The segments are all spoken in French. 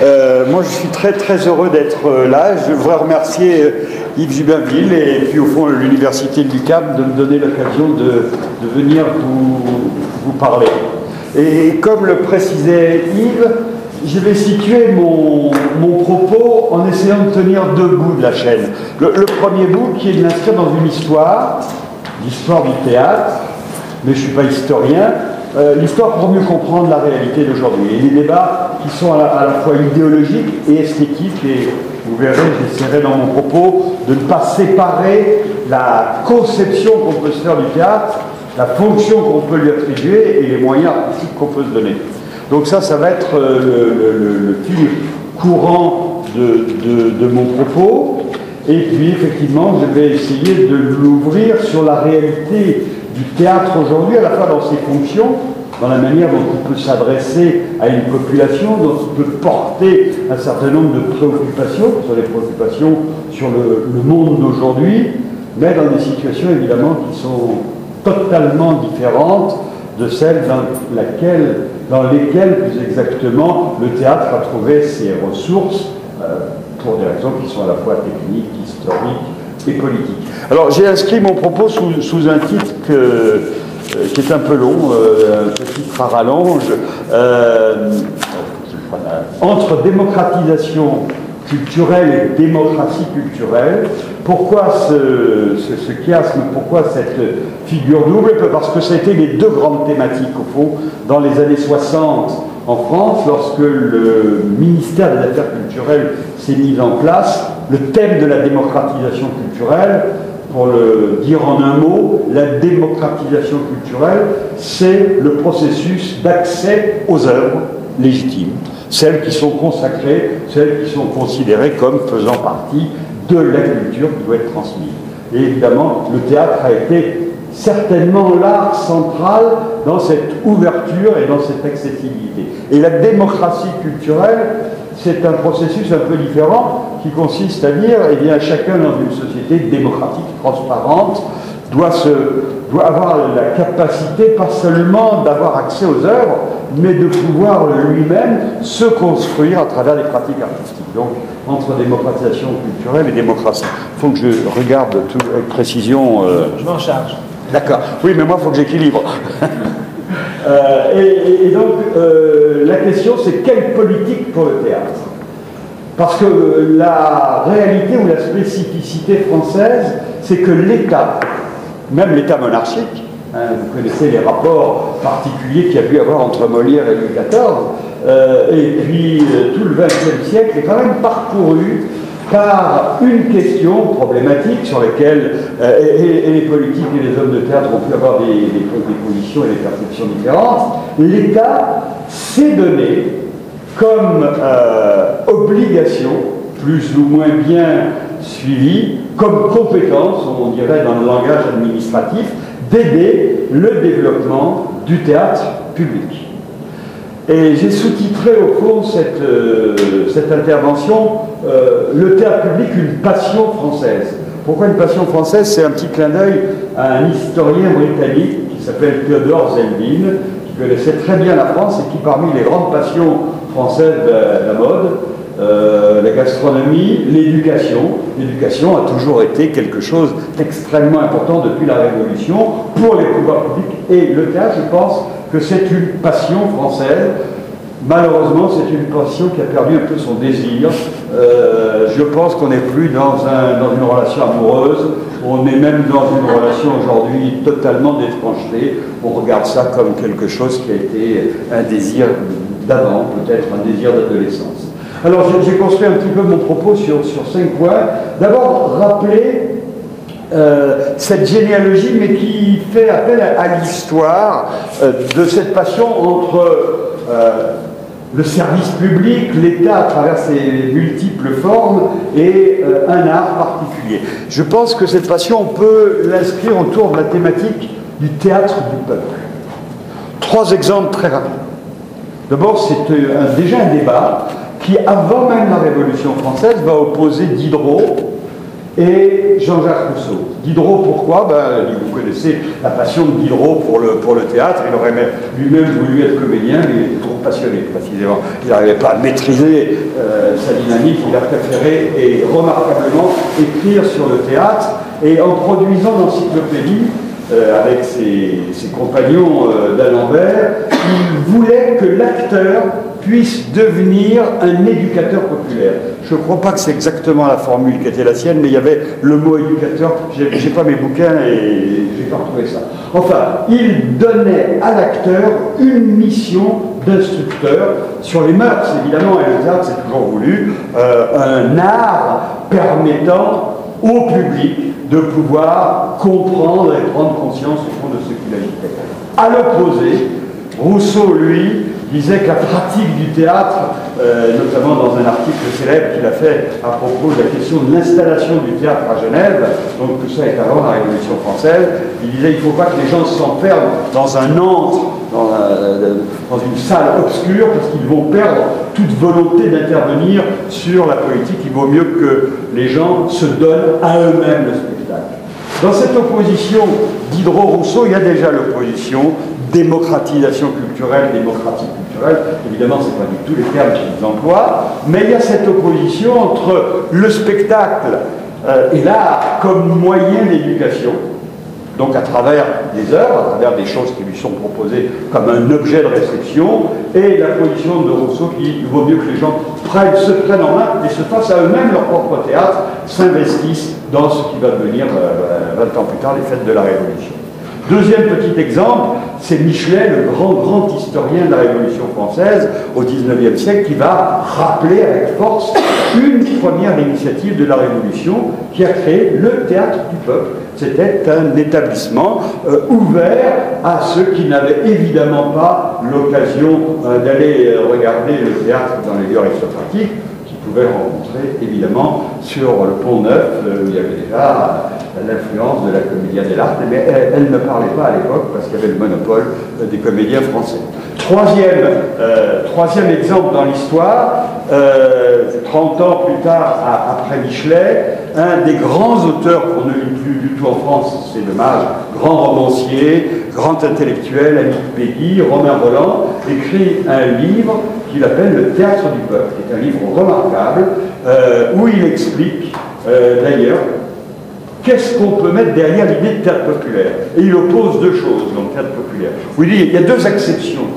Moi, je suis très très heureux d'être là. Je voudrais remercier Yves Jubinville et puis au fond l'Université de l'UQAM de me donner l'occasion de venir vous parler. Et comme le précisait Yves, je vais situer mon propos en essayant de tenir deux bouts de la chaîne. Le premier bout qui est de l'inscrire dans une histoire, l'histoire du théâtre, mais je ne suis pas historien, l'histoire pour mieux comprendre la réalité d'aujourd'hui. Et les débats qui sont à la fois idéologiques et esthétiques, et vous verrez, j'essaierai dans mon propos de ne pas séparer la conception qu'on peut se faire du théâtre, la fonction qu'on peut lui attribuer et les moyens artistiques qu'on peut se donner. Donc ça va être le fil courant de mon propos. Et puis effectivement, je vais essayer de l'ouvrir sur la réalité du théâtre aujourd'hui, à la fois dans ses fonctions, dans la manière dont il peut s'adresser à une population, dont il peut porter un certain nombre de préoccupations, que ce soit des préoccupations sur le monde d'aujourd'hui, mais dans des situations évidemment qui sont totalement différentes de celles dans lesquelles, plus exactement, le théâtre a trouvé ses ressources pour des raisons qui sont à la fois techniques, historiques et politiques. Alors j'ai inscrit mon propos sous un titre qui est un peu long, un petit titre à rallonge, entre démocratisation culturelle et démocratie culturelle. Pourquoi ce chiasme, pourquoi cette figure double? Parce que ça a été les deux grandes thématiques, au fond, dans les années 60 en France, lorsque le ministère des Affaires culturelles s'est mis en place. Le thème de la démocratisation culturelle, pour le dire en un mot, la démocratisation culturelle, c'est le processus d'accès aux œuvres légitimes, celles qui sont consacrées, celles qui sont considérées comme faisant partie de la culture qui doit être transmise. Et évidemment, le théâtre a été certainement l'art central dans cette ouverture et dans cette accessibilité. Et la démocratie culturelle, c'est un processus un peu différent qui consiste à dire, eh bien, chacun dans une société démocratique, transparente, doit avoir la capacité, pas seulement d'avoir accès aux œuvres, mais de pouvoir lui-même se construire à travers les pratiques artistiques. Donc, entre démocratisation culturelle et démocratie. Il faut que je regarde tout avec précision. Je m'en charge. D'accord. Oui, mais moi, il faut que j'équilibre. Et donc, la question, c'est quelle politique pour le théâtre? Parce que la réalité ou la spécificité française, c'est que l'État, même l'État monarchique, vous connaissez les rapports particuliers qu'il y a pu y avoir entre Molière et Louis XIV, et puis tout le XXe siècle est quand même parcouru par une question problématique sur laquelle et les politiques et les hommes de théâtre ont pu avoir des positions et des perceptions différentes. L'État s'est donné comme obligation, plus ou moins bien suivie, comme compétence, on dirait dans le langage administratif, d'aider le développement du théâtre public. Et j'ai sous-titré au fond cette intervention le théâtre public, une passion française. Pourquoi une passion française? C'est un petit clin d'œil à un historien britannique qui s'appelle Theodore Zelvin, qui connaissait très bien la France et qui, parmi les grandes passions françaises de la mode, la gastronomie, l'éducation a toujours été quelque chose d'extrêmement important depuis la Révolution pour les pouvoirs publics. Et le théâtre, je pense que c'est une passion française. Malheureusement, c'est une passion qui a perdu un peu son désir. Je pense qu'on n'est plus dans une relation amoureuse, on est même dans une relation aujourd'hui totalement d'étrangeté. On regarde ça comme quelque chose qui a été un désir d'avant, peut-être un désir d'adolescence. Alors j'ai construit un petit peu mon propos sur 5 points. D'abord, rappeler cette généalogie, mais qui fait appel à l'histoire de cette passion entre le service public, l'État à travers ses multiples formes et un art particulier. Je pense que cette passion, on peut l'inscrire autour de la thématique du théâtre du peuple. 3 exemples très rapides. D'abord, c'est déjà un débat qui, avant même la Révolution française, va opposer Diderot et Jean-Jacques Rousseau. Diderot, pourquoi? Vous connaissez la passion de Diderot pour le théâtre. Il aurait lui-même voulu être comédien, mais il était trop passionné, précisément. Il n'arrivait pas à maîtriser sa dynamique. Il a préféré, et remarquablement, écrire sur le théâtre. Et en produisant l'encyclopédie, avec ses compagnons d'Alembert, il voulait que l'acteur puisse devenir un éducateur populaire. Je ne crois pas que c'est exactement la formule qui était la sienne, mais il y avait le mot éducateur. Je n'ai pas mes bouquins et je n'ai pas retrouvé ça. Enfin, il donnait à l'acteur une mission d'instructeur sur les mœurs, évidemment, et le théâtre, c'est toujours voulu, un art permettant au public de pouvoir comprendre et prendre conscience au fond de ce qu'il agitait. À l'opposé, Rousseau, lui, disait que la pratique du théâtre, notamment dans un article célèbre qu'il a fait à propos de la question de l'installation du théâtre à Genève, donc tout ça est avant la Révolution française, il disait qu'il ne faut pas que les gens s'enferment dans un antre, dans une salle obscure, parce qu'ils vont perdre toute volonté d'intervenir sur la politique. Il vaut mieux que les gens se donnent à eux-mêmes le spectacle. Dans cette opposition Diderot-Rousseau, il y a déjà l'opposition démocratisation culturelle, démocratie culturelle. Évidemment, ce n'est pas du tout les termes qu'ils emploient, mais il y a cette opposition entre le spectacle et l'art comme moyen d'éducation, donc à travers des œuvres, à travers des choses qui lui sont proposées comme un objet de réception, et la position de Rousseau qui vaut mieux que les gens se prennent en main et se fassent à eux-mêmes leur propre théâtre, s'investissent dans ce qui va devenir 20 ans plus tard les fêtes de la Révolution. Deuxième petit exemple, c'est Michelet, le grand historien de la Révolution française au XIXe siècle, qui va rappeler avec force une première initiative de la Révolution qui a créé le Théâtre du Peuple. C'était un établissement ouvert à ceux qui n'avaient évidemment pas l'occasion d'aller regarder le théâtre dans les lieux aristocratiques, qui pouvaient rencontrer évidemment sur le Pont-Neuf, où il y avait déjà l'influence de la Commedia dell'arte, mais elle ne parlait pas à l'époque parce qu'il y avait le monopole des comédiens français. Troisième exemple dans l'histoire, 30 ans plus tard, après Michelet, un des grands auteurs qu'on ne lit plus du tout en France, c'est dommage, grand romancier, grand intellectuel, ami de Péguy, Romain Rolland, écrit un livre qu'il appelle Le Théâtre du Peuple, qui est un livre remarquable, où il explique d'ailleurs qu'est-ce qu'on peut mettre derrière l'idée de théâtre populaire. Et il oppose deux choses dans le théâtre populaire. Où il dit qu'il y a deux acceptions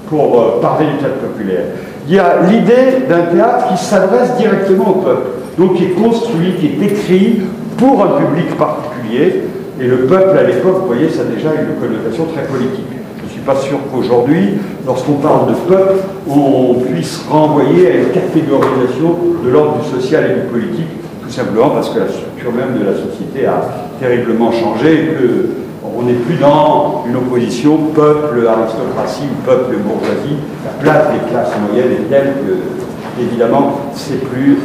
pour parler du théâtre populaire. Il y a l'idée d'un théâtre qui s'adresse directement au peuple, donc qui est construit, qui est écrit pour un public particulier. Et le peuple, à l'époque, vous voyez, ça a déjà une connotation très politique. Je ne suis pas sûr qu'aujourd'hui, lorsqu'on parle de peuple, on puisse renvoyer à une catégorisation de l'ordre du social et du politique, tout simplement parce que la structure même de la société a terriblement changé et qu'on n'est plus dans une opposition peuple-aristocratie ou peuple-bourgeoisie. La place des classes moyennes est telle que, évidemment, c'est plus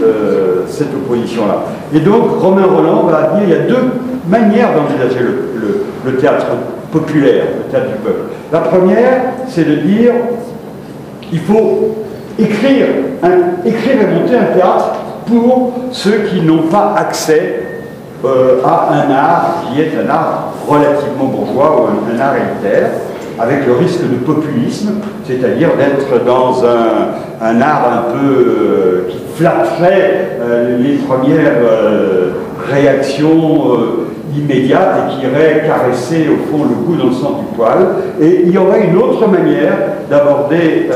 cette opposition-là. Et donc, Romain Rolland va dire qu'il y a deux manières d'envisager le théâtre populaire, le théâtre du peuple. La première, c'est de dire qu'il faut écrire et monter un théâtre pour ceux qui n'ont pas accès à un art qui est un art relativement bourgeois ou un art élitaire, avec le risque de populisme, c'est-à-dire d'être dans un art un peu qui flatterait les premières réactions immédiates et qui irait caresser au fond le goût dans le sens du poil. Et il y aurait une autre manière d'aborder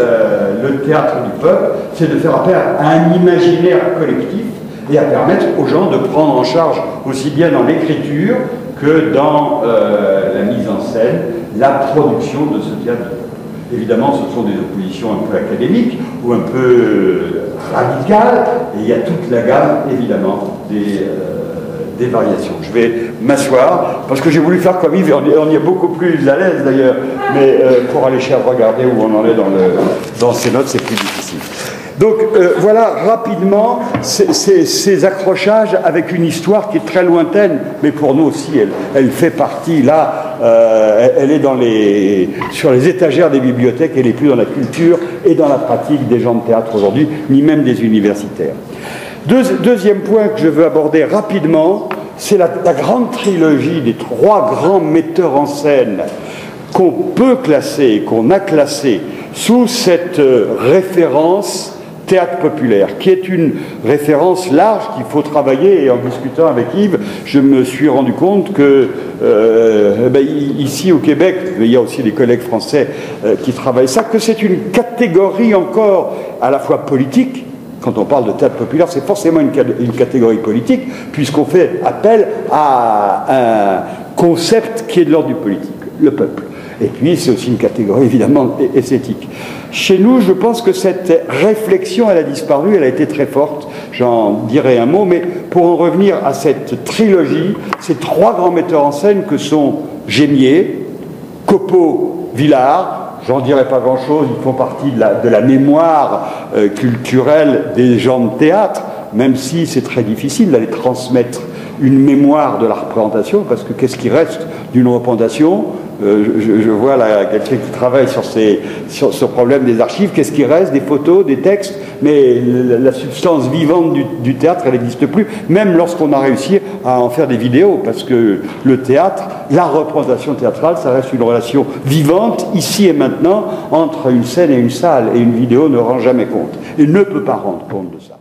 le théâtre du peuple, c'est de faire appel à un imaginaire collectif et à permettre aux gens de prendre en charge aussi bien dans l'écriture que dans la mise en scène, la production de ce théâtre. Évidemment, ce sont des oppositions un peu académiques ou un peu radicales, et il y a toute la gamme, évidemment, des variations. Je vais m'asseoir, parce que j'ai voulu faire comme Yves, on y est beaucoup plus à l'aise d'ailleurs, mais pour aller regarder où on en est dans ces notes, c'est plus difficile. Donc voilà rapidement ces accrochages avec une histoire qui est très lointaine, mais pour nous aussi elle fait partie, là, elle est sur les étagères des bibliothèques, elle n'est plus dans la culture et dans la pratique des gens de théâtre aujourd'hui, ni même des universitaires. Deuxième point que je veux aborder rapidement, c'est la grande trilogie des trois grands metteurs en scène qu'on peut classer, qu'on a classé sous cette référence théâtre populaire, qui est une référence large qu'il faut travailler. Et en discutant avec Yves, je me suis rendu compte que ici au Québec, mais il y a aussi des collègues français qui travaillent ça, que c'est une catégorie encore à la fois politique. Quand on parle de théâtre populaire, c'est forcément une catégorie politique, puisqu'on fait appel à un concept qui est de l'ordre du politique, le peuple. Et puis, c'est aussi une catégorie, évidemment, esthétique. Chez nous, je pense que cette réflexion, elle a disparu, elle a été très forte. J'en dirai un mot, mais pour en revenir à cette trilogie, ces trois grands metteurs en scène que sont Gémier, Copeau, Villard, j'en dirai pas grand-chose, ils font partie de la mémoire culturelle des gens de théâtre, même si c'est très difficile d'aller transmettre une mémoire de la représentation, parce que qu'est-ce qui reste d'une représentation ? Je vois là quelqu'un qui travaille sur ce problème des archives. Qu'est-ce qui reste? Des photos, des textes, mais la substance vivante du théâtre, elle n'existe plus, même lorsqu'on a réussi à en faire des vidéos, parce que le théâtre, la représentation théâtrale, ça reste une relation vivante, ici et maintenant, entre une scène et une salle, et une vidéo ne rend jamais compte, et ne peut pas rendre compte de ça.